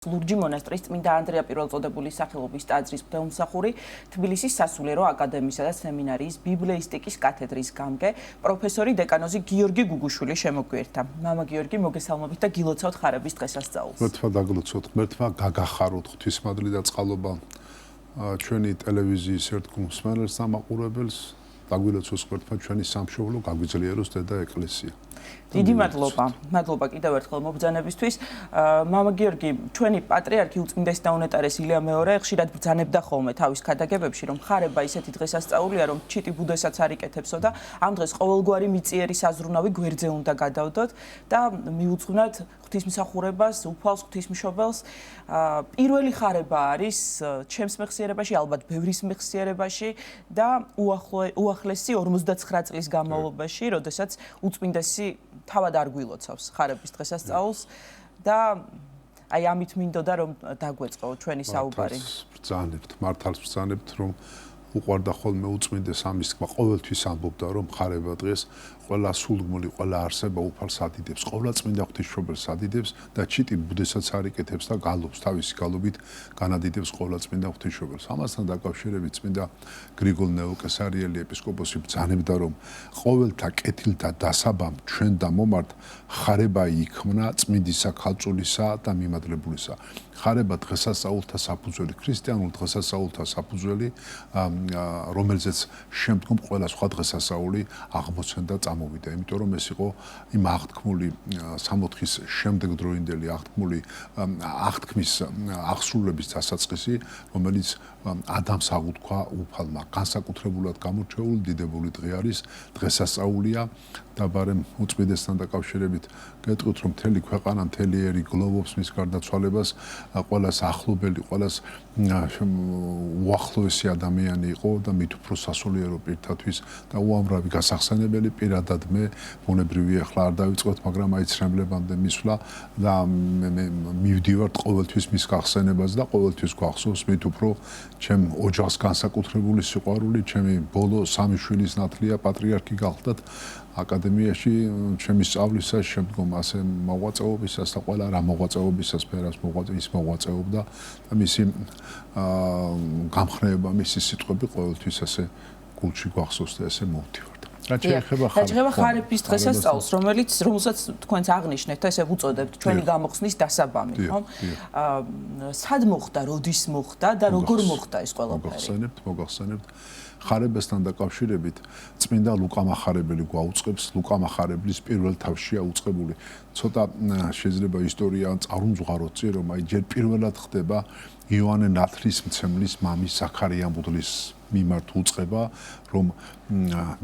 ლურჯი მონასტრის წმინდა ანდრია პირველწოდებულის სახელობის ტაძრის მღვდელმსახური, თბილისის სასულიერო აკადემიისა და სემინარიის ბიბლიისტიკის კათედრის გამგე, პროფესორი დეკანოზი გიორგი გუგუშვილი შემოგვიერთდა. მამა გიორგი, მოგესალმებით და გილოცავთ ხარების დღესასწაულს. ღმერთმა დაგლოცოთ, ღმერთმა გაგახაროთ ღვთისმადლი და წყალობა ჩვენი ტელევიზიის ერთგულ მსმენელს და მაყურებელს, დაგვილოცოს ღმერთმა ჩვენი სამშობლო, გაგვიძლიეროს დედა ეკლესია. დიდი მადლობა კიდევ ერთხელ მობრძანებისთვის. მამა გიორგი, ჩვენი პატრიარქი უწმინდესი და უნეტარესი ილია მეორე ხშირად ბრძანებდა ხოლმე თავის ქადაგებებში, რომ ხარება ისეთი დღესასწაულია, რომ ჩიტი ბუდეს არ იკეთებსო და ამ დღეს ყოველგვარი მიწიერი საზრუნავი გვერდზე უნდა გადავდოთ და მიუძღვნათ ღვთისმსახურებას, უფალს, ღვთისმშობელს. პირველი ხარება არის ჩემს მეხსიერებაში, ალბათ ბევრის მეხსიერებაში და უახლესი 59 წლის განმავლობაში, როდესაც უწმინდესი თავად არ გვილოცავს ხარების დღესასწაულს და აი ამით მინდოდა რომ დაგვეწყო ჩვენი საუბარი. მართალს ბრძანებთ რომ უყვარდა ხოლმე უწმინდეს ამის თქმა, ყოველთვის ამბობდა რომ ხარება დღეს ყველა სულგმული, ყველა არსება უფალს ადიდებს, ყოველ წმინდა ღვთისმშობელს ადიდებს და ჩიტი ბუდესაც არ იკეთებს და გალობს, თავისი გალობით განადიდებს ყოველ წმინდა ღვთისმშობელს. ამასთან დაკავშირებით წმინდა გრიგოლ ნეოკესარიელი ეპისკოპოსი ბრძანებდა რომ ყოველთა კეთილთა დასაბამ ჩვენ და მომართ ხარება იქმნა წმინდისა, ქალწულისა და მიმადლებულისა. ხარება დღესასწაულთა საფუძველი, ქრისტიანულ დღესასწაულთა საფუძველი, რომელზეც შემდგომ ყველა სხვა დღესასწაული აღმოცენდა წამოვიდა. იმიტომ რომ ეს იყო იმ აღთქმული 60-ის შემდეგდროინდელი აღთქმის აღსრულების დასაწყისი, რომელიც ადამს აღუთქვა უფალმა. განსაკუთრებულად გამორჩეული დიდებული დღე არის დღესასწაულია და ბარემ უწმინდესთან დაკავშირებით გეტყვით რომ მთელი ქვეყანა, მთელი ერი გლოვობს მის გარდაცვალებას, ყველას ახლობელი, ყველას უახლოესი ადამიანი იყო და მით უფრო სასულიერო პირთათვის და უამრავი გასახსენებელი პირადად მე ბუნებრივია ახლა არ დავიწყოთ, მაგრამ აი ცრემლებამდე მისვლა და მე მივდივართ ყოველთვის მის გახსენებას და ყოველთვის გვახსოვს მით უფრო ჩემ ოჯახს განსაკუთრებული სიყვარული, ჩემი ბოლო სამი შვილის ნათლია პატრიარქი გახლდათ აკადემიაში, ჩემი სწავლისას, შემდგომ ასე მოღვაწეობისას და ყველა რა მოღვაწეობისას ფერას მოღვაწეობდა და მისი გამხნევება, მისი სიტყვები ყოველთვის ასე გულში გვახსოვს და ესე მოვდივართ. რაც შეეხება ხარების დღესასწაულს, რომელსაც თქვენც აღნიშნეთ, ესე ვუწოდებთ ჩვენი გამოხსნის დასაბამი, ხომ? სად მოხდა, როდის მოხდა და როგორ მოხდა ეს ყველაფერი? მოგახსენებთ. ხარებასთან დაკავშირებით წმინდა ლუკა მახარებელი გვაუწყებს, ლუკა მახარებლის პირველ თავშია უწყებული. ცოტა შეიძლება ისტორია წარუმძღვაროთ წინ, რომ აი ჯერ პირველად ხდება იოანე ნათლისმცემლის მამის ზაქარია მღვდლის მიმართ უწყება, რომ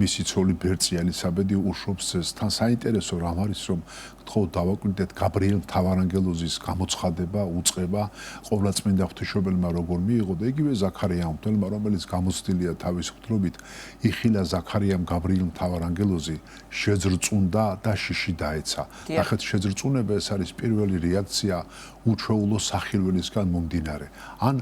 მისი ცოლი ბერწი ელისაბედი უშობს ეს. თან საინტერესო რამ არის, რომ გთხოვთ დავაკვირდეთ გაბრიელ მთავარანგელოზის გამოცხადება, უწყება ყოვლადწმინდა ღვთისმშობელმა როგორ მიიღო და იგივე ზაქარია მღვდელმა, რომელიც გამოცდილია თავის მღვდლობით, იხილა ზაქარიამ გაბრიელ მთავარანგელოზი, შეძრწუნდა და შიში დაეცა. ნახეთ, შეძრწუნება ეს არის პირველი რეაქცია უჩვეულო სახილველისგან მომდინარე, ან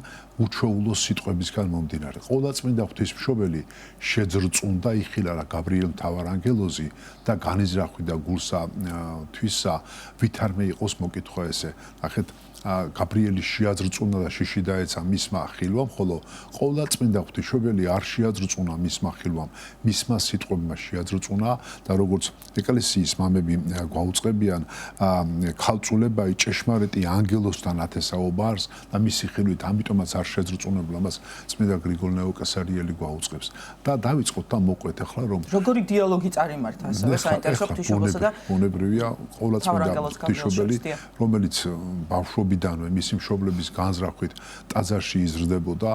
უჩვეულო სიტყვებისგან მომდინარე. ყოვლადწმინდა ღვთისმშობელი შეძრწუნდა, იხილა რა გაბრიელ მთავარანგელოზი და განიზრახვიდა გულსა თვისა, ვითარმე იყოს მოკითხვა ესე. ნახეთ, გაბრიელი შეაძრწუნა და შიში დაეცა მისმა ხილვამ, ხოლო ყოვლადწმინდა ღვთისმშობელი არ შეაძრწუნა მისმა ხილვამ, მისმა სიტყვებმა შეაძრწუნა და როგორც ეკლესიის მამები გვაუწყებიან, ქალწულებაი ჭეშმარიტი ანგელოსთან ათესაობარს და მისი ხილვით ამიტომაც არ შეძრწუნებულა მას წმინდა გრიგოლ ნეოკესარიელი გვაუწყებს. და დავიწყოთ და მოყვეთ ახლა რომ როგორი დიალოგი წარიმართა ასევე საინტერესო ღვთისმშობელსა და ბუნებრივია ყოვლადწმინდა ღვთისმშობელი, რომელიც ბავშვობიდანვე მისი მშობლების განზრახვით ტაძარში იზრდებოდა,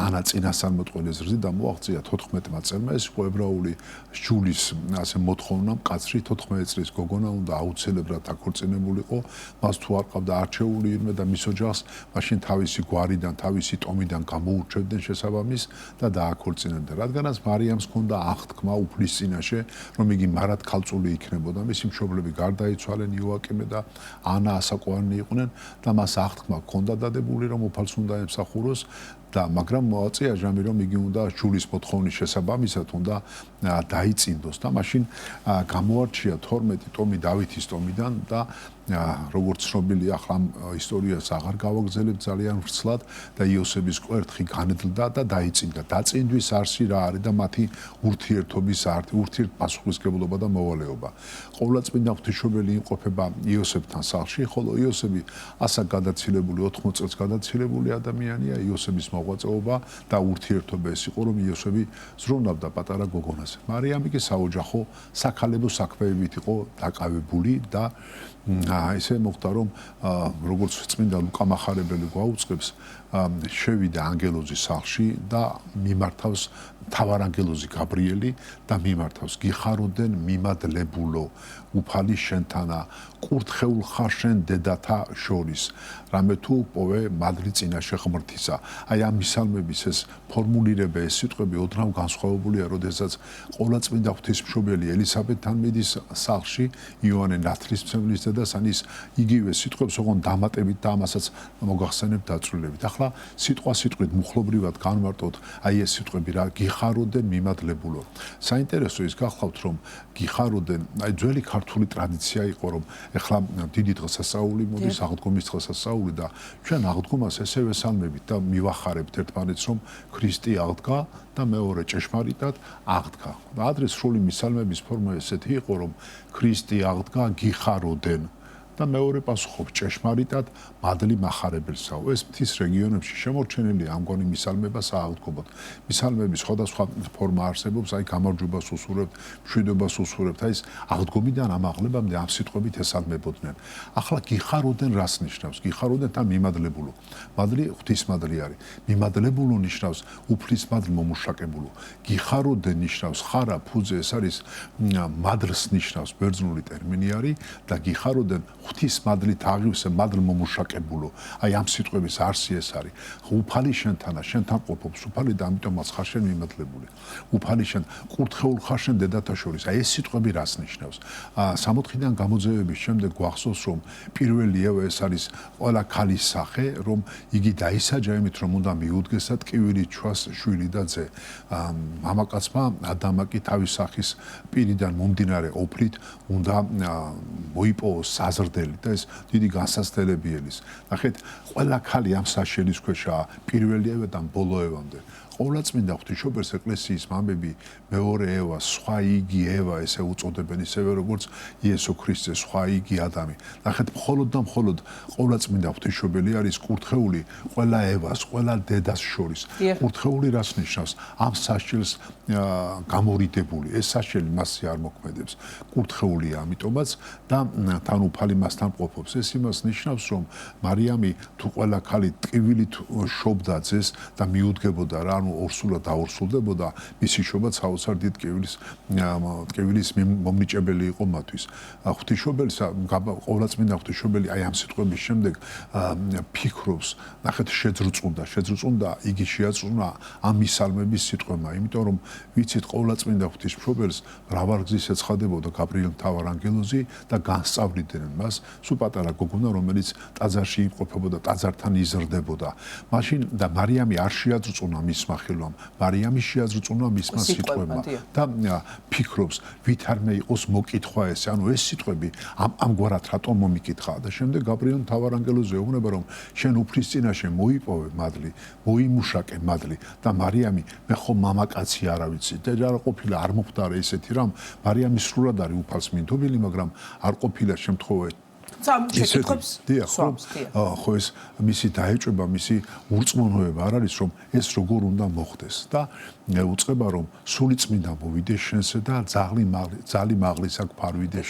ანა წინასწარმეტყველი ზრდიდა მოაღწია 14 წელმა, ეს იყო ებრაული სჯულის ასე მოთხოვნა, მკაცრი 14 წლის გოგონა უნდა აუცილებლად აქორწინებულიყო, მას თუ არ ყავდა არჩეული ირმე და მის ოჯახს მაშინ თავისი გვარიდან, თავისი ტომიდან გამოურჩევდნენ შესაბამის და დააქორწინებდნენ. რადგანაც მარიამს ჰქონდა აღთქმა უფლის წინაშე, რომ იგი მარად ქალწული იქნებოდა, მისი მშობლები გარდაიცვალენ, იოაკიმე და ანა ასაყვარნი იყვნენ და მას აღთქმა ჰქონდა დადებული, რომ უფალს უნდა ემსახუროს და მაგრამ მოაწია ჟამი რომ იგი უნდა ჯულის მოთხოვნის შესაბამისად უნდა დაიწინდოს და მაშინ გამოარჩია 12 ტომი დავითის ტომიდან და როგორც ცნობილია ახლა ისტორიას აღარ გავაგრძელებ ძალიან ვრცლად და იოსების კვერთხი განედლდა და დაიწინდა. დაწინდვის არსი რა არის და მათი ურთიერთობის ურთიერთპასუხისმგებლობა და მოვალეობა. ყოვლადწმინდა ღვთისმშობელი იმყოფება იოსებთან სახლში, ხოლო იოსები ასაკ გადაცილებული 80 წელს გადაცილებული ადამიანია. იოსების მოღვაწეობა და ურთიერთობა ეს იყო რომ იოსები ზრუნავდა პატარა გოგონაზე. მარიამი კი საოჯახო საქალებო საქმეებით იყო დაკავებული და ესე მოხდა რომ როგორც წმინდა ლუკა მახარებელი გვაუწყებს შევიდა ანგელოზის სახლში და მიმართავს თავარანგელოზი გაბრიელი და მიმართავს გიხაროდენ მიმადლებულო უფალი შენთანა კურთხეულ ხარ შენ დედათა შორის რამე თუ პოვე მადლი წინაშე ღმრთისა აი ამ მისალმების ეს ფორმულირება ეს სიტყვები ოდნავ განსხვავებულია როდესაც ყოვლადწმინდა ღვთისმშობელი ელისაბედთან მიდის სახლში იოანე ნათლისმცემლის დედასთან ის იგივე სიტყვებს ოღონდ დამატებით და ამასაც მოგახსენებთ დაწვრილებით ახლა სიტყვა სიტყვით მუხლობრივად განვარტოთ აი ეს სიტყვები რა გიხაროდენ მიმადლებულო საინტერესო ის გახლავთ რომ გიხაროდენ აი ძველი ქართული ტრადიცია იყო რომ ეხლა დიდი დღესასწაული მოდის აღდგომის დღესასწაული და ჩვენ აღდგომას ესე ვესალმებით და მივახარებთ ერთმანეთს რომ ქრისტე აღდგა და მეორე ჭეშმარიტად აღდგა და ადრე სრული მისალმების ფორმა ესეთი იყო რომ ქრისტე აღდგა გიხაროდენ და მეორე პასუხობს ჭეშმარიტად მადლი მახარებელსაო ეს მთის რეგიონებში შემორჩენილია ამგვარი მისალმება სააღდგომოდ მისალმების სხვადასხვა ფორმა არსებობს აი გამარჯვებას უსურვებთ მშვიდობას უსურვებთ აი ეს აღდგომიდან ამ აღლებამდე ამ სიტყვებით ესალმებოდნენ ახლა გიხაროდენ რას ნიშნავს გიხაროდენ და მიმადლებულო მადლი ღვთისმადლი არის მიმადლებულო ნიშნავს უფლის მადლ მომუშაკებულო გიხაროდენ ნიშნავს ხარა ფუძე ეს არის მადლს ნიშნავს ბერძნული ტერმინი არის და გიხაროდენ ღვთისმადლით აღივსე მადლ მომუშაკებულო აი ამ სიტყვების არსი ეს არის უფალი შენთანა შენთან ყოფობს უფალი და ამიტომაც ხარ შენ მიმადლებული უფალი შენ კურთხეულ ხარ შენ დედათა შორის აი ეს სიტყვები რას ნიშნავს 60-დან გამოძევების შემდეგ გვახსოვს რომ პირველი ევა ეს არის ყველა ქალის სახე რომ იგი დაისაჯა იმით რომ უნდა მიუდგესა ტკივილი ჩვას შვილი და ძე მამაკაცმა ადამაკი თავის სახის პირიდან მომდინარე ოფლით უნდა მოიპოვოს საზრდელი და ეს დიდი განსაცდელებიელის. ნახეთ, ყველა ქალი ამ საშელის ქვეშაა პირველიევიდან ბოლოევამდე. ყოვლადწმინდა ღვთისმშობელს ეკლესიის მამები მეორე ევა, სხვა იგი ევა ესე უწოდებენ ისევე როგორც იესო ქრისტე სხვა იგი ადამი. ნახეთ, მხოლოდ და მხოლოდ ყოვლადწმინდა ღვთისმშობელი არის კურთხეული ყველა ევას, ყველა დედას შორის. კურთხეული რას ნიშნავს? ამ საშელს გამორიდებული. ეს საშელი მასზე არ მოქმედებს. კურთხეულია ამიტომაც და თან უფალი მასთან ყოფობს. ეს იმას ნიშნავს, რომ მარიამი თუ ყველა ქალი ტკივილით შობდა ძეს და მიუდგებოდა რა ანუ ორსულად დაორსულდებოდა მისი შობა საოცარ დიდ ტკივილის მომნიჭებელი იყო მათთვის. ღვთისმშობელს ყოვლადწმინდა ღვთისმშობელი აი ამ სიტყვების შემდეგ ფიქრობს, ნახეთ შეძრწუნდა, იგი შეაწუნა ამ მისალმების სიტყვებმა, იმიტომ რომ ვიცით ყოვლადწმინდა ღვთისმშობელს მრავალგზის ეცხადებოდა გაბრიელ მთავარანგელოზი და განსწავლიდნენ მას სულ პატარა გოგონა რომელიც ტაძარში იმყოფებოდა, ტაძართან იზრდებოდა. მაშინ და მარიამი არ შეაძრწუნა მისმა ხელამ, მარიამი შეაძრწუნა მისმა სიტყვებმა და ფიქრობს, ვით არმე იყოს მოკითხვა ესე, ანუ ეს სიტყვები ამგვარად რატომ მომიკითხა და შემდეგ გაბრიელ მთავარანგელოზი ეუბნება რომ შენ უფლის წინაშე მოიპოვე მადლი, მოიმუშაკე მადლი და მარიამი მე ხომ მამაკაცი არა ვიცი და რა ყოფილა არ მომხდარა ესეთი რამ მარიამი სრულად არის უფალს მინდობილი მაგრამ არ ყოფილა შემთხვევა ხო ეს მისი დაეჭვება მისი ურწმუნოება არ არის რომ ეს როგორ უნდა მოხდეს და უწყება რომ სული წმინდა მოვიდეს შენსე და ძალი მაღლის აქ ფარვიდე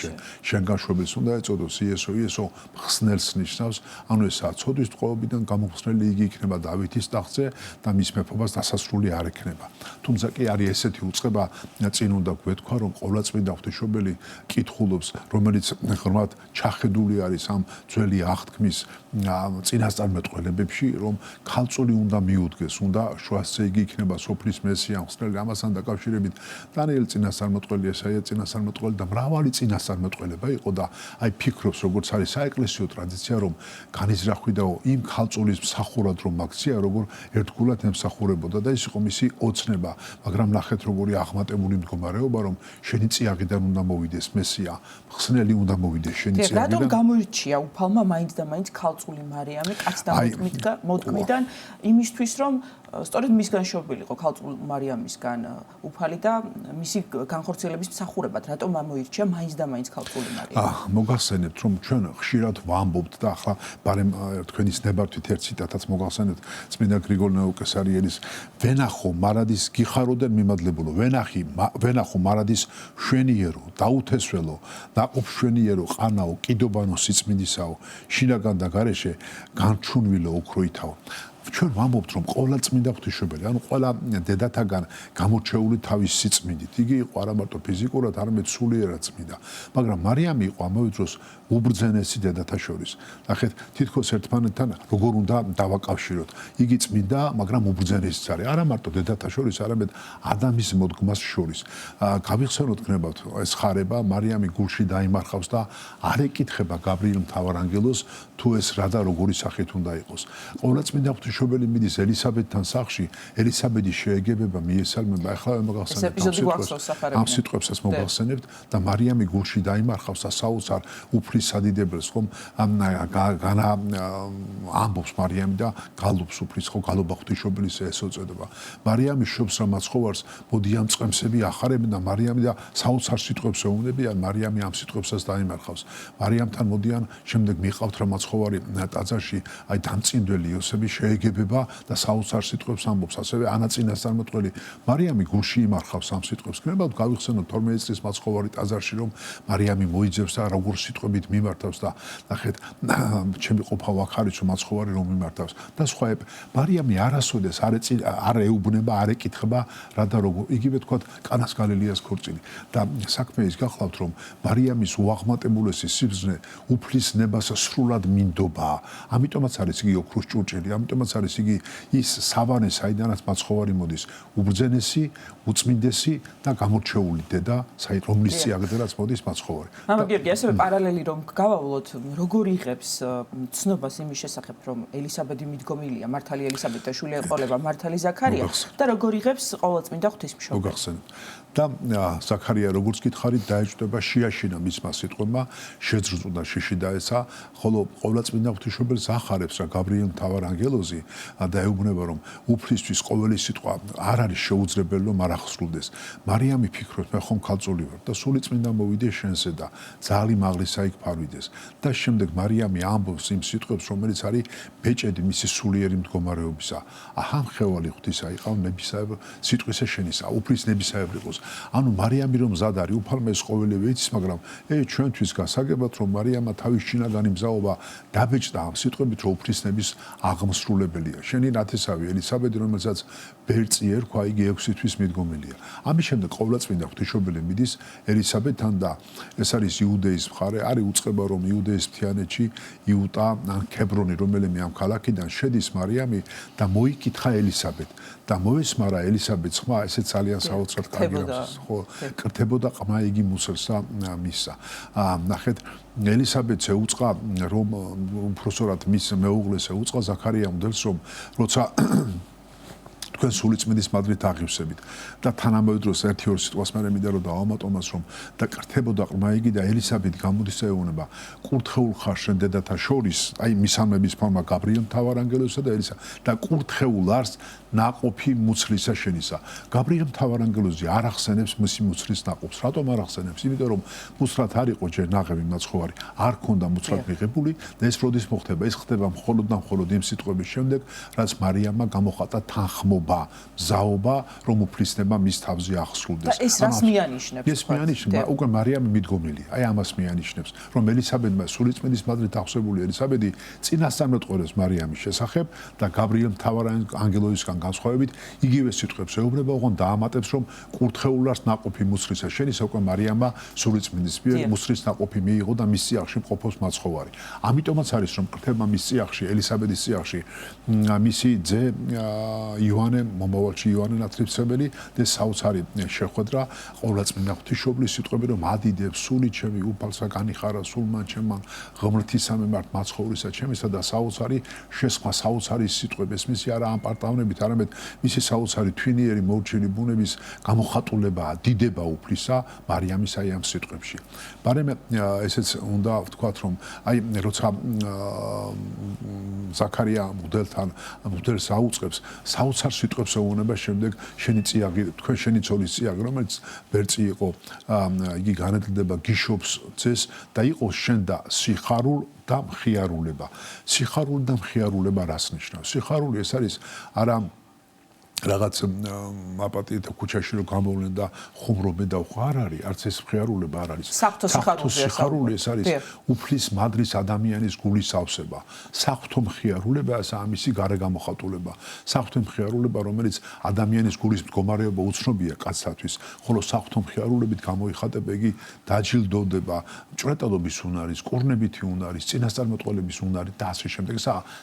შენ გაშვებელს უნდა ეწოდოს იესო ხსნელს ნიშნავს ანუ ესაა ცოდვის ტყვეობიდან გამოფხსნელი იგი იქნება დავითის ტახტზე და მის მეფობას დასასრული არ ექნება თუმცა კი არის ესეთი უწყება წინ უნდა გვეთქვა რომ ყოვლადწმინდა ღვთისმშობელი კითხულობს რომელიც ღრმად ჩახედული არის ამ ძველი აღთქმის წინასწარმეტყველებებში, რომ ქალწული უნდა მიუდგეს, უნდა შუასწე იგი იქნება სოფლის მესია, მხსნელი, ამასთან დაკავშირებით დანიელი წინასწარმეტყველი, ესაია წინასწარმეტყველი და მრავალი წინასწარმეტყველება იყო და აი ფიქრობს, როგორც არის საეკლესიო ტრადიცია, რომ განიზრახვი და იმ ქალწულის მსახურად რომ აქცია, როგორ ერთგულად ემსახურებოდა და ის იყო მისი ოცნება, მაგრამ ნახეთ როგორი აღმატებული მდგომარეობა, რომ შენი წიაღიდან უნდა მოვიდეს მესია, მხსნელი უნდა მოვიდეს შენი წიაღიდან. რატომ გამოირჩია უფალმა მაინც და მაინც ქალწული მარიამი კაცთა მოდგმიდან იმისთვის, რომ სწორედ მისგან შობილიყო ქალწულ მარიამისგან უფალი და მისი განხორციელების მსახურებად, რატომ ამოირჩია მაინც და მაინც ქალწული მარიამი? მოგახსენებთ, რომ ჩვენ ხშირად ვამბობთ და ახლა ბარემ თქვენის ნებართვით ერთ ციტატაც მოგახსენებთ წმინდა გრიგოლ ნეუკესარიელის ვენახო მარადის გიხაროდენ მიმადლებულო, ვენახო მარადის შვენიერო, დაუთესველო, ნაყოფ შვენიერო, ყანაო, კიდობანო სიწმინდისაო, შინაგან და გარეშე განჩუნვილო ოქროითაო. ჩვენ ვამბობთ, რომ ყველა წმინდა ღვთისმშობელი, ანუ ყველა დედათაგან გამორჩეული თავის სიწმინდით. იგი იყო არა მარტო ფიზიკურად, არამედ სულიერად წმინდა. მაგრამ მარიამი იყო ამავე დროს უბრძენესი დედათა შორის. ნახეთ, თითქოს ერთმანეთთან როგორ უნდა დავაკავშიროთ. იგი წმინდა, მაგრამ უბრძენესიც არის. არა მარტო დედათა შორის, არამედ ადამიანის მოდგმას შორის. გავიხსენოთ გნებავთ, ეს ხარება მარიამი გულში დაიმარხავს და არ ეკითხება გაბრიელ მთავარანგელოს, თუ ეს რა და როგორი სახით უნდა იყოს. ყველა წმინდა ღვთისმშობელი მიდის ელისაბედთან სახლში, ელისაბედი შეეგებება, მიესალმება. ახლა მოგახსენებთ ამ სიტყვებსაც მოგახსენებთ და მარიამი გულში დაიმარხავს და საოცარ უფლის სადიდებელს, ხომ ამბობს მარიამი და გალობს უფლის, ხო გალობა ღვთისმშობელის ესოწოდება. მარიამი შობს რა მაცხოვარს, მოდი ამ წყემსები ახარებენ და მარიამი და საოცარ სიტყვებს ეუბნებიან, მარიამი ამ სიტყვებსაც დაიმარხავს. მარიამთან მოდიან, შემდეგ მიყავთ რა მაცხოვარი ტაძარში, აი დამწინდელი იოსები შეეგებება და საოცარ სიტყვებს ამბობს. ასევე ანა წინასწარმეტყველი მარიამი გულში იმარხავს ამ სიტყვებს. გნებავთ გავიხსენოთ 12 წლის მაცხოვარი ტაძარში, რომ მარიამი მოიძებს და როგორ სიტყვებით მიმართავს და ნახეთ, ჩემი ყოფა ვახარით, რომ მაცხოვარი რომ მიმართავს და სხვაებ. მარიამი არასოდეს არ ეუბნება, არ ეკითხება რა და როგორ. იგივე თქვა კანას გალილეას ქორწილი და საქმე ის გახლავთ, რომ მარიამის უაღმატებულესი სიბრძნე უფლის ნებას სრულად მინდობა. ამიტომაც არის იგი ოქროს ჭურჭელი, ამიტომაც არის იგი ის სავანე, საიდანაც მაცხოვარი მოდის, უბრძენესი, უწმინდესი და გამორჩეული დედა, რომლის წიაღდანაც მოდის მაცხოვარი. მამა გიორგი, ასევე პარალელი რომ გავავლოთ, როგორ იღებს ცნობას იმის შესახებ, რომ ელისაბედი მიდგომილია, მართალი ელისაბედი და შვილი ეყოლება მართალი ზაქარია და როგორ იღებს ყოვლადწმინდა ღვთისმშობელი. მოგახსენებთ. და ზაქარია როგორც გითხარით, დაეჭვდება შეაშინა მისმა სიტყვებმა, შეძრწუდა შიში დაეცა, ხოლო ყოვლადწმინდა ღვთისმშობელს ახარებს რა გაბრიელ მთავარანგელოზი და ეუბნება, რომ უფლისთვის ყოველი სიტყვა არ არის შეუძლებელი, რომ არ ახსრულდეს. მარიამი ფიქრობს, მე ხომ ქალწული ვარ და სული წმინდა მოვიდეს შენზე და ძალი მაღლისა იქ ფარვიდეს. და შემდეგ მარიამი ამბობს იმ სიტყვებს, რომელიც არის ბეჭედი მისი სულიერი მდგომარეობისა. აჰა მხევალი ღვთისა იყავ ნებისაებრ სიტყვისა შენისა, უფლის ნებისაებრ იყოს. ანუ მარიამი რომ მზად არის, უფალმა ეს ყოველივე იცის, მაგრამ ჩვენთვის გასაგებად, რომ მარიამა თავის შინაგანი მზაობა დაბეჭდა ამ სიტყვებით, რომ უფლისნების აღმსრულებელია. შენი ნათესავი ელისაბედი, რომელსაც ბერწი ერქვა, იგი 6 თვის მიდგომილია. ამის შემდეგ ყოვლადწმინდა ღვთისმშობელი მიდის ელისაბედთან და ეს არის იუდეის მხარე, არის უწყება, რომ იუდეის მთიანეთში იუტა ან ქებრონი, რომელიმე ამ ქალაქიდან შედის მარიამი და მოიკითხა ელისაბედ და მოესმარა ელისაბედს ხმა, ესე ძალიან საოცრად კარგი რამს, ხო, კრთებოდა ყმა იგი მუსელს და მისსა. ნახეთ, ელისაბედს ეუწყა, რომ უпроსორად მის მეუღლეს ეუწყა ზაქარიამ მოდელს, რომ როცა თქვენ სულიწმინდის მადლით აღივსებით და თანამედროვე დროს ერთი-ორი სიტყვას მე მინდა რომ დავამატომას, რომ და კრთებოდა ყმა იგი და ელისაბედი გამოდის ეუბნება, კურთხეულ ხარ შენ დედათა შორის, აი მისამების ფორმა გაბრიელ მთავარანგელოსა და ელისა და კურთხეულ არს ნაყოფი მუცლისა შენისა. გაბრიელ მთავარანგელოზი არ ახსენებს მისი მუცლის ნაყოფს. რატომ არ ახსენებს? იმიტომ რომ მუცლად არ იყო ჯერ ნაღები მაცხოვარი, არ ქონდა მუცლად მიღებული და ეს როდის მოხდება? ეს ხდება მხოლოდ და მხოლოდ იმ სიტყვების შემდეგ, რაც მარიამმა გამოხატა თანხმობა მზაობა, რომ უფლისნება მის თავზე ახსრულდეს. და ეს რას მიანიშნებს? ეს მიანიშნება, უკვე მარიამი მიდგომილია. აი ამას მიანიშნებს, რომ ელისაბედმა სულიწმინდის მადლით აღსებული ელისაბედი წინასწარმეტყველებს მარიამის შესახებ და გაბრიელ მთავარანგელოისგან განსხვავებით იგივე სიტყვებს ეუბნება, ოღონდ დაამატებს, რომ კურთხეულას ნაყოფი მუცხრისა შენის, უკვე მარიამმა სულიწმინდის მიერ მუცრის ნაყოფი მიიღო და მის წიაღში მყოფობს მაცხოვარი. ამიტომაც არის, რომ კრთებმა მის წიაღში, ელისაბედის წიაღში მისი ძე იოანე, მომავალში იოანე ნათლისმცემელი და საოცარი შეხვედრა ყოვლადწმინდა ღვთისმშობლის სიტყვები, რომ ადიდებს სული ჩემი უფალსა განიხარა სულმან ჩემან ღმრთისა მიმართ მაცხოვრისა ჩემისა და საოცარი შესხმა საოცარი სიტყვები, მისი არა ამ პარტავნებით, არამედ მისი საოცარი თვინიერი მორჩილი ბუნების გამოხატულება, დიდება უფლისა მარიამის აი ამ სიტყვებში. მაგრამ ესეც უნდა ვთქვათ, რომ აი როცა ზაქარია მღვდელს აუწყებს, საოცარ სიტყვებს ეუბნება შემდეგ შენი წიაღი, თქვენ შენი ცოლის წიაღი, რომელიც ბერწი იყო, იგი განედლდება გიშობს ძეს და იყოს შენ და სიხარულ და მხიარულება. სიხარული და მხიარულება რას ნიშნავს? სიხარული ეს არის არა რაღაც აპატიეთ ქუჩაში რომ გამოვლენ და ხუმრობენ და არ არის, არც ეს მხიარულება არ არის. საღვთო სიხარული ეს არის უფლის მადრის ადამიანის გულის ავსება. საღვთო მხიარულება ეს ამისი გარე გამოხატულება. საღვთო მხიარულება, რომელიც ადამიანის გულის მდგომარეობა უცნობია კაცსათვის, ხოლო საღვთო მხიარულებით გამოიხატება, იგი დაჯილდოვდება ჭვრეტადობის უნარის, კურნებითი უნარის, წინასწარმეტყველების უნარის და ასე შემდეგ.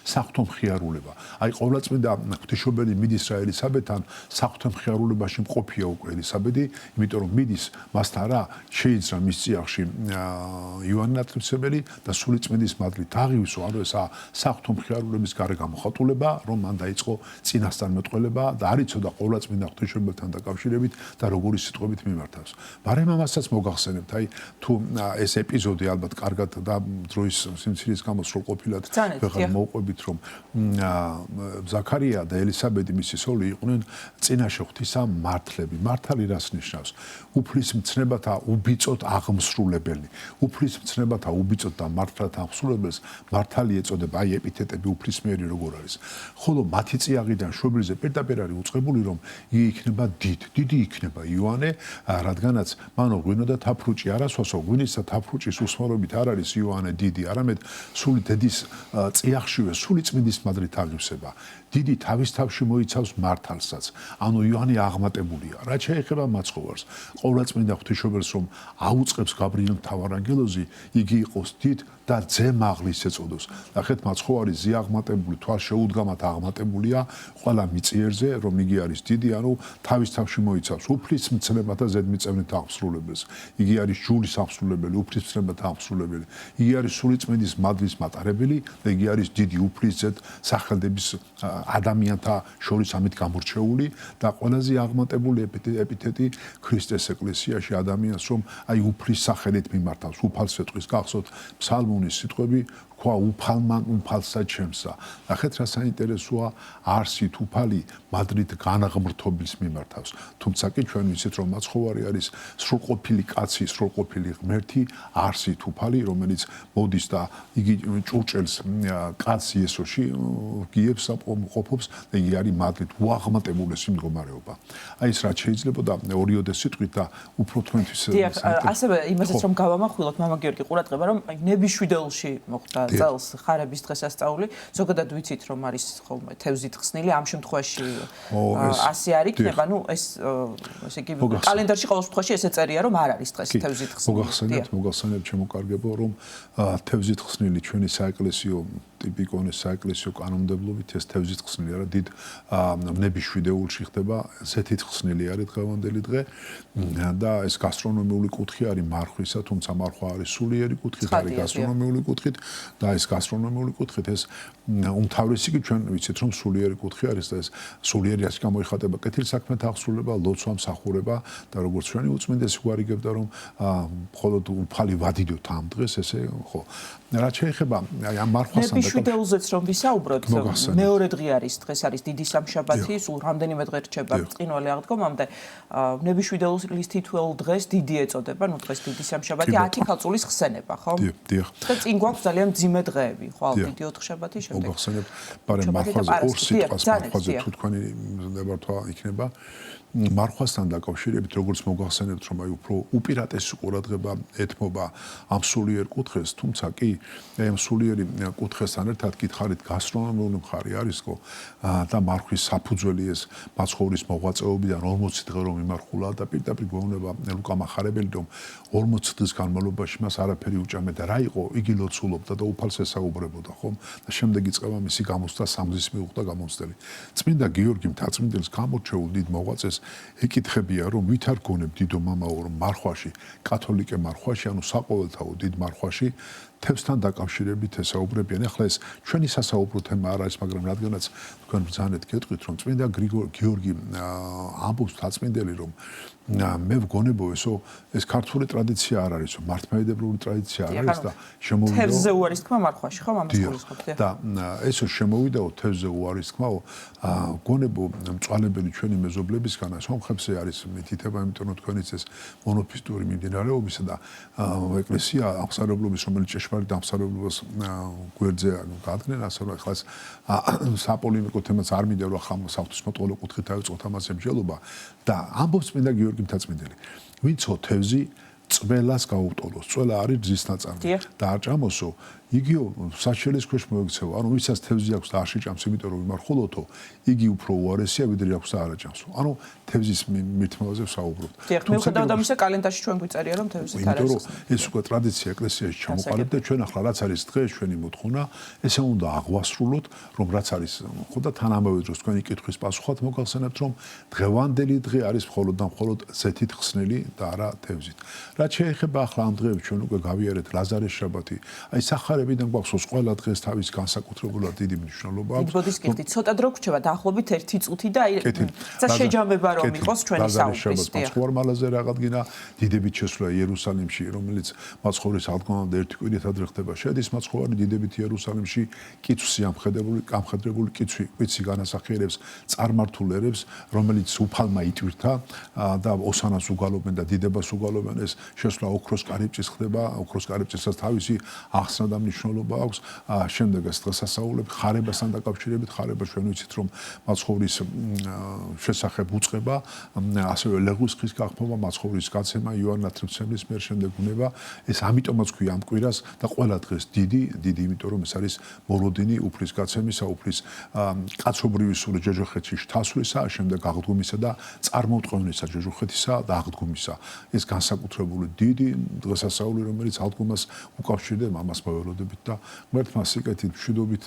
საღვთო მხიარულება. აი ყოვლადწმინდა ღვთისმშობელი მიდის რა ელისაბედთან საღვთო მხიარულებაში მყოფია უკვე ელისაბედი, იმიტომ რომ მიდის მასთან რა შეიძრა მის წიაღში იოანე ნათლისმცემელი და სულიწმინდის მადლით აღივსო, ანუ ეს საღვთო მხიარულების გარე გამოხატულება, რომ მან დაიწყო წინასწარმეტყველება და არ იცოდა ყოვლადწმინდა ღვთისმშობელთან დაკავშირებით და როგორი სიტყვებით მიმართავს. მაგრამ ამასაც მოგახსენებთ, აი თუ ეს ეპიზოდი ალბათ კარგად და დროის სიმცირის გამო სრულყოფილად ვეღარ მოვყვებით, რომ ზაქარია და ელისაბედი მისი სული იყვნენ წინაშე ღვთისა მართლები. მართალი რას ნიშნავს? უფლის მცნებათა უბიწოდ აღმსრულებელი. უფლის მცნებათა უბიწოდ და მართლად აღმსრულებელს მართალი ეწოდება, აი ეპითეტები უფლისმიერი როგორ არის. ხოლო მათი წიაღიდან შვებრიზე პირდაპირ არის უწყებული, რომ იგი იქნება დიდი იქნება იოანე, რადგანაც მანო ღვინო და თაფრუჭი არასვასო, ღვინის და თაფრუჭის უსმარობით არ არის იოანე დიდი, არამედ სული დედის წიაღშივე სული წმინდის მადლით აღივსება. დიდი თავის თავში მოიცავს მართალსაც. ანუ იოანე აღმატებულია. რაც შეეხება მაცხოვარს, ყოვლადწმინდა ღვთისმშობელს რომ აუწყებს გაბრიელ მთავარანგელოზი, იგი იყოს დიდ და ძე მაღლის ეწოდოს. ნახეთ, მაცხოვარი ზიაღმატებული, თვალშეუდგამად აღმატებულია ყველა მიწიერზე, რომ იგი არის დიდი, ანუ თავის თავში მოიცავს უფლის მცნებათა ზედმიწევნით აღმსრულებელს. იგი არის ჯულის აღმსრულებელი, უფლის მცნებათა აღმსრულებელი. იგი არის სულიწმინდის მადლის მატარებელი და იგი არის დიდი უფლის ზედ სახელდების ადამიანთა შორის ამით გამორჩეული და ყველაზე აღმატებული ეპითეტი ქრისტეს ეკლესიაში ადამიანს, რომ აი უფლის სახელით მიმართავს, უფალს ეტყვის. გახსოვთ ფსალმუნის სიტყვები, ხვა უფალმან უფალსა ჩემსა. ნახეთ რა საინტერესოა, არსით უფალი მადლით განაღმრთობილს მიმართავს. თუმცა კი ჩვენ ვიცით, რომ მაცხოვარი არის სრულყოფილი კაცი, სრულყოფილი ღმერთი, არსით უფალი, რომელიც მოდის და იგი ჭურჭელს კაცს იესოში გიებს ყოფობს და იგი არის მადლით უაღმატებულესი მდგომარეობა. აი ეს რაც შეიძლებოდა ორიოდე სიტყვით და უფრო თქვენთვის ასევე იმასაც რომ გავამახვილოთ მამა გიორგი ყურადღება, რომ ნებიშვიდეულში მოხდა წელს ხარების დღესასწაული, ზოგადად ვიცით რომ არის ხოლმე თევზით ხსნილი, ამ შემთხვევაში ასე არ იქნება, ну ეს ესე იგი კალენდარში ყოველ შემთხვევაში ესე წერია რომ არ არის დღეს თევზით ხსნილი. მოგახსენებთ შემოკარგებო, რომ თევზით ხსნილი ჩვენი საეკლესიო ტიპიკონის საეკლესიო კანონმდებლობით ეს თევზით ხსნილი არა, დიდ ნებიშვიდეულში ხდება, ზეთით ხსნილი არის დღევანდელი დღე და ეს გასტრონომიული კუთხე არის მარხვისა, თუმცა მარხვა არის სულიერი კუთხით, არის გასტრონომიული კუთხით და ეს გასტრონომიული კუთხით ეს უმთავრესი კი ჩვენ ვიცით რომ სულიერი კუთხე არის და ეს სულიერი ასე გამოიხატება კეთილსაქმეთა აღსრულება, ლოცვა, მსახურება და როგორც ჩვენი უწმინდესი გვარიგებდა რომ მხოლოდ უფალი ვადიდოთ ამ დღეს ესე ხო რაც შეეხება აი ამ მარხვასთან ნებიშვიდეულზეც რომ ვისაუბროთ, მეორე დღე არის, დღეს არის დიდი სამშაბათი, სულ რამდენიმე დღე რჩება ბრწყინვალე აღდგომამდე. ნებიშვიდეულის თითოეულ დღეს დიდი ეწოდება, ნუ დღეს დიდი სამშაბათი, 10 ქალწულის ხსენება, ხო? დიახ. და წინ გვაქვს ძალიან მძიმე დღეები, ხო, დიდი ოთხშაბათი შემდეგ. მოგახსენებთ, პარე მარხვაზე ორ სიტყვას მარხვაზე თუ თქვენი ნებართვა იქნება მარხვასთან დაკავშირებით, როგორც მოგახსენებთ, რომ აი უფრო უპირატესი ყურადღება ეთმობა ამ სულიერ კუთხეს, თუმცა კი ამ სულიერი კუთხესთან ერთად გითხარით გასტრონომიული მხარე არისო და მარხვის საფუძველი ეს მაცხოვრის მოღვაწეობიდან 40 დღე რომ იმარხულა და პირდაპირ გვეუბნება ლუკა მახარებელი რომ 40 დღის განმავლობაში მას არაფერი უჭამე და რა იყო, იგი ლოცულობდა და უფალს ესაუბრებოდა, ხომ? და შემდეგ იწყება მისი გამოსვლა სამგზის მიუხვდა გამოცდელი. წმინდა გიორგი მთაწმინდელს გამორჩეულ დიდ მოღვაწეს ეკითხებია რომ ვით არ გონებ დიდო მამაო რომ მარხვაში კათოლიკე მარხვაში ანუ საყოველთაო დიდ მარხვაში თევზთან დაკავშირებით ესაუბრებიან. ახლა ეს ჩვენი სასაუბრო თემა არ არის, მაგრამ რადგანაც თქვენ ბრძანეთ გეტყვით რომ წმინდა გიორგი ამბობს მთაწმინდელი რომ მე ვგონებო ეს ქართული ტრადიცია არ არის, მართლმადიდებლური ტრადიცია არ არის და შემოვიდა თევზზე უარის თქმა მარხვაში, ხო, ამას გულისხმობთ. და ესო შემოვიდაო თევზზე უარის თქმაო, გონებო მწვალებელი ჩვენი მეზობლებისგან სომხებზე არის მითითება, იმიტომ რომ თქვენიც ეს მონოფისტური მიმდინარეობისა და ეკლესია აღმსარებლობის რომელიც ჭეშმარიტ აღმსარებლობას გვერდზე გადგენენ, ასე რომ ახლა საპოლემიკო თემაც არ მინდა რომ ახლა საღვთისმეტყველო კუთხით დავიწყოთ ამას ემჯელობა და ამბობს წმინდა გიორგი მთაწმინდელი. ვინცო თევზი წველას გაუტოლოს. წველა არის ძის ნაწარმი და არ ჭამოსო, იგიო საჩელის ქვეშ მოექცევა. ანუ ვისაც თევზი აქვს და არ შეჭამს, იმიტომ რომ იმარხულოთო, იგი უფრო უარესია, ვიდრე აქვს და არ აჭამსო. ანუ თევზის მირთმევაზე ვსაუბრობთ. მიუხედავად ამისა, კალენდარში ჩვენ გვიწერია რომ თევზით არ არის. ეს უკვე ტრადიცია ეკლესიაში ჩამოყალიბდა და ჩვენ ახლა რაც არის დღე, ჩვენი მოთხოვნა, ესე უნდა აღვასრულოთ, რომ რაც არის, ხო და თანამედროვე დროს თქვენი კითხვის პასუხად მოგახსენებთ, რომ დღევანდელი დღე არის მხოლოდ და მხოლოდ ზეთით ხსნილი და არა თევზით. რაც შეეხება ახლა ამ დღეებს ჩვენ უკვე გავიარეთ ლაზარეს შაბათი. აი სახარებიდან გვაქვს ყველა დღეს თავის განსაკუთრებულად დიდი მნიშვნელობა აქვს. მოდით გიხდით, ცოტა დრო გრჩება დაახლოებით 1 წუთი და აი შეჯამება რომ იყოს ჩვენი საუბრის. მაცხოვარმა ლაზარე აღადგინა დიდებით შესვლა იერუსალიმში, რომელიც მაცხოვრის აღდგომამდე 1 კვირით ადრე ხდება. შედის მაცხოვარი დიდებით იერუსალიმში კიცვსი ამხედრებული კიცვი განასახიერებს წარმართულ ერებს, რომელიც უფალმა იტვირთა და ოსანას უგალობენ და დიდებას უგალობენ. ეს შესვლა ოქროს კარიბჭის ხდება, ოქროს კარიბჭისაც თავისი ახსნა და მნიშვნელობა აქვს. შემდეგ ეს დღესასწაულები ხარებასთან დაკავშირებით, ხარება ჩვენ ვიცით რომ მაცხოვრის შესახებ უწყება, ასევე ლეღვის ხის გახმობა, მაცხოვრის გაცემა იოანე ნათლისმცემლის მიერ შემდეგ უნება. ეს ამიტომაც ქვია ამ კვირას და ყველა დღეს დიდი, იმიტომ რომ ეს არის მოლოდინი უფლის გაცემისა, უფლის კაცობრივი სული ჯოჯოხეთში შთასვლისა, შემდეგ აღდგომისა და წარმომტყოვნისა ჯოჯოხეთისა და აღდგომისა. ეს განსაკუთრებული დიდი დღესასწაული, რომელიც აღდგომას უკავშირდება, ამას მოველოდებით და ღმერთმა სიკეთით, მშვიდობით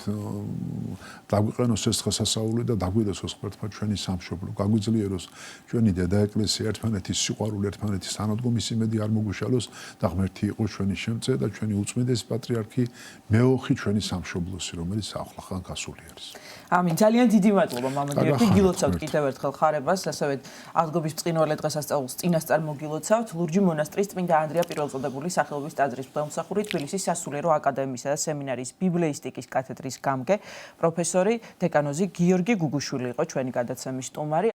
დაგვიყენოს ეს დღესასწაული და დაგვიდოსოს ღმერთმა ჩვენი სამშობლო, გაგვიძლიეროს ჩვენი დედა ეკლესია, ერთმანეთის სიყვარული, ერთმანეთის თანადგომის იმედი არ მოგვიშალოს და ღმერთი იყოს ჩვენი შემწე და ჩვენი უწმიდესი პატრიარქი მეოხი ჩვენი სამშობლოსი, რომელიც ახლახან გასული არის. ამინ, ძალიან დიდი მადლობა მამა გიორგი, გილოცავთ კიდევ ერთხელ ხარებას, ასევე აღდგომის ბრწყინვალე დღესასწაულს წინასწარ მოგილოცავთ. ლურჯი მონასტრის წმინდა ანდრია პირველწოდებული სახელობის ტაძრის მღვდელმსახური, თბილისის სასულიერო აკადემიისა და სემინარიის ბიბლიისტიკის კათედრის გამგე, პროფესორი დეკანოზი გიორგი გუგუშვილი იყო ჩვენი გადაცემის სტუმარი.